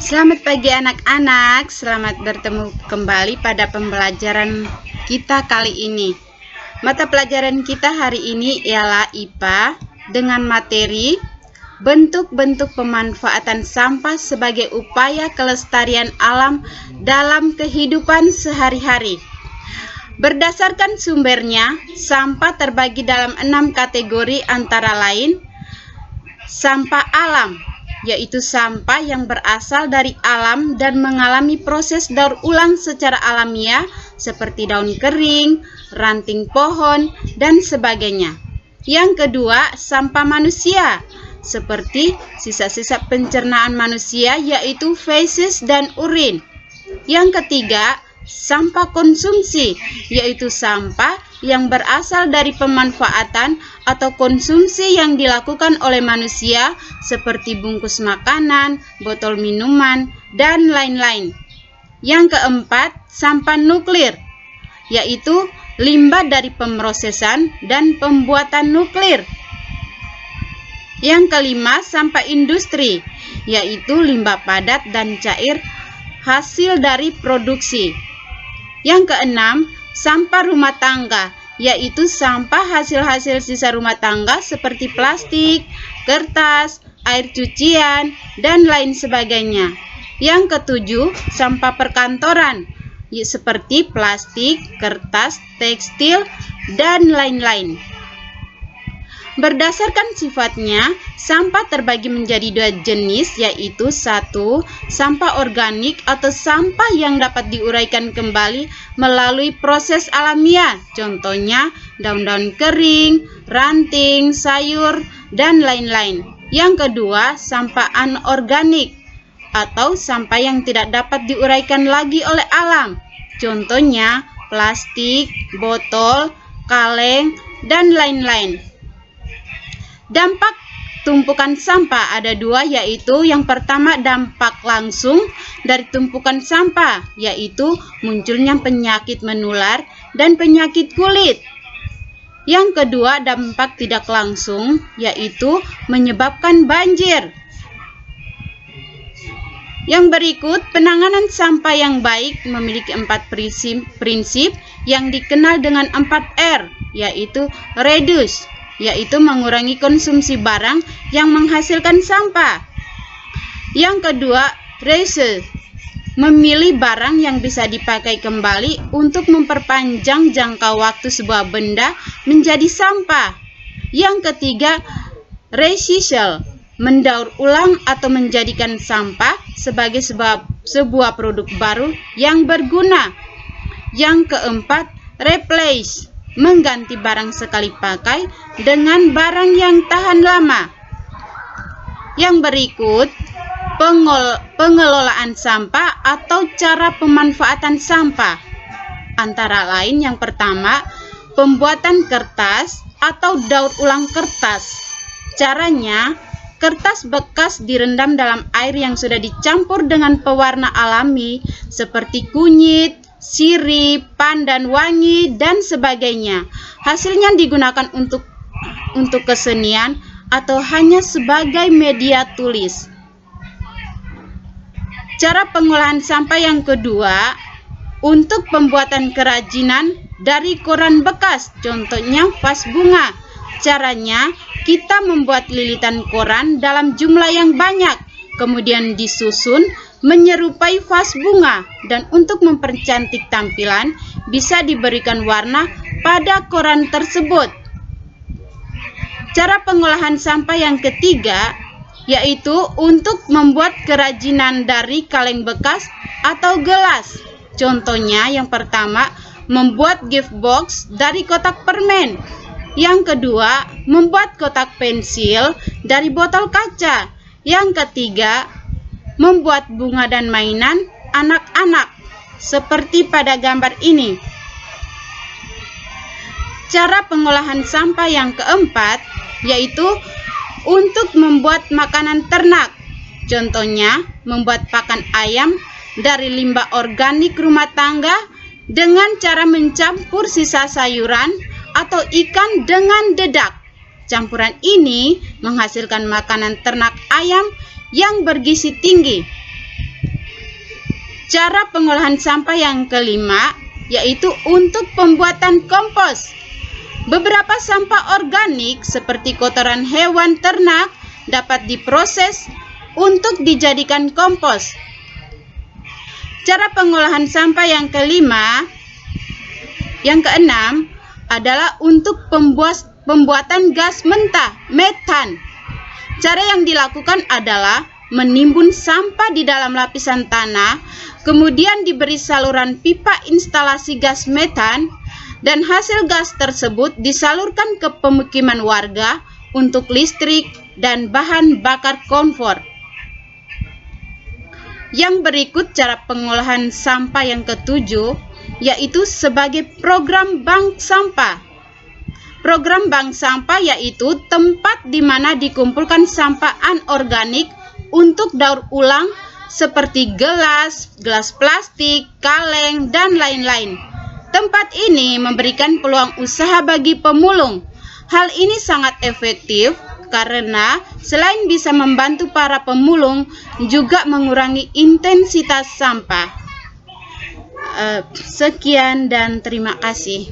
Selamat pagi anak-anak, selamat bertemu kembali pada pembelajaran kita kali ini. Mata pelajaran kita hari ini ialah IPA dengan materi bentuk-bentuk pemanfaatan sampah sebagai upaya kelestarian alam dalam kehidupan sehari-hari. Berdasarkan sumbernya, sampah terbagi dalam 6 kategori antara lain sampah alam, yaitu sampah yang berasal dari alam dan mengalami proses daur ulang secara alamiah seperti daun kering, ranting pohon, dan sebagainya. Yang kedua, sampah manusia, seperti sisa-sisa pencernaan manusia yaitu feses dan urin. Yang ketiga, sampah konsumsi, yaitu sampah yang berasal dari pemanfaatan atau konsumsi yang dilakukan oleh manusia seperti bungkus makanan, botol minuman, dan lain-lain. Yang keempat, sampah nuklir, yaitu limbah dari pemrosesan dan pembuatan nuklir. Yang kelima, sampah industri, yaitu limbah padat dan cair hasil dari produksi. Yang keenam, sampah rumah tangga, yaitu sampah hasil-hasil sisa rumah tangga seperti plastik, kertas, air cucian, dan lain sebagainya. Yang ketujuh, sampah perkantoran, seperti plastik, kertas, tekstil, dan lain-lain. Berdasarkan sifatnya, sampah terbagi menjadi 2 jenis, yaitu 1. Sampah organik atau sampah yang dapat diuraikan kembali melalui proses alamiah, contohnya daun-daun kering, ranting, sayur, dan lain-lain. Yang kedua, sampah anorganik atau sampah yang tidak dapat diuraikan lagi oleh alam, contohnya plastik, botol, kaleng, dan lain-lain. Dampak tumpukan sampah ada 2, yaitu yang pertama dampak langsung dari tumpukan sampah, yaitu munculnya penyakit menular dan penyakit kulit. Yang kedua dampak tidak langsung, yaitu menyebabkan banjir. Yang berikut, penanganan sampah yang baik memiliki 4 prinsip yang dikenal dengan 4R, yaitu reduce, yaitu mengurangi konsumsi barang yang menghasilkan sampah. Yang kedua, reuse, memilih barang yang bisa dipakai kembali untuk memperpanjang jangka waktu sebuah benda menjadi sampah. Yang ketiga, recycle, mendaur ulang atau menjadikan sampah sebagai sebuah produk baru yang berguna. Yang keempat, replace, mengganti barang sekali pakai dengan barang yang tahan lama. Yang berikut, pengelolaan sampah atau cara pemanfaatan sampah. Antara lain yang pertama, pembuatan kertas atau daur ulang kertas. Caranya, kertas bekas direndam dalam air yang sudah dicampur dengan pewarna alami seperti kunyit, sirip, pandan wangi, dan sebagainya. Hasilnya digunakan untuk kesenian atau hanya sebagai media tulis. Cara pengolahan sampah yang kedua, untuk pembuatan kerajinan dari koran bekas, contohnya vas bunga. Caranya, kita membuat lilitan koran dalam jumlah yang banyak, kemudian disusun menyerupai vas bunga, dan untuk mempercantik tampilan bisa diberikan warna pada koran tersebut. Cara pengolahan sampah yang ketiga yaitu untuk membuat kerajinan dari kaleng bekas atau gelas. Contohnya yang pertama, membuat gift box dari kotak permen. Yang kedua, membuat kotak pensil dari botol kaca. Yang ketiga, membuat bunga dan mainan anak-anak seperti pada gambar ini. Cara pengolahan sampah yang keempat yaitu untuk membuat makanan ternak. Contohnya, membuat pakan ayam dari limbah organik rumah tangga dengan cara mencampur sisa sayuran atau ikan dengan dedak. Campuran ini menghasilkan makanan ternak ayam yang bergizi tinggi. Cara pengolahan sampah yang kelima yaitu untuk pembuatan kompos. Beberapa sampah organik seperti kotoran hewan ternak dapat diproses untuk dijadikan kompos. Cara pengolahan sampah yang keenam adalah untuk pembuatan gas mentah, metan. Cara yang dilakukan adalah menimbun sampah di dalam lapisan tanah, kemudian diberi saluran pipa instalasi gas metan, dan hasil gas tersebut disalurkan ke pemukiman warga untuk listrik dan bahan bakar kompor. Yang berikut cara pengolahan sampah yang ketujuh, yaitu sebagai program bank sampah. Program bank sampah yaitu tempat di mana dikumpulkan sampah anorganik untuk daur ulang seperti gelas plastik, kaleng, dan lain-lain. Tempat ini memberikan peluang usaha bagi pemulung. Hal ini sangat efektif karena selain bisa membantu para pemulung, juga mengurangi intensitas sampah. Sekian dan terima kasih.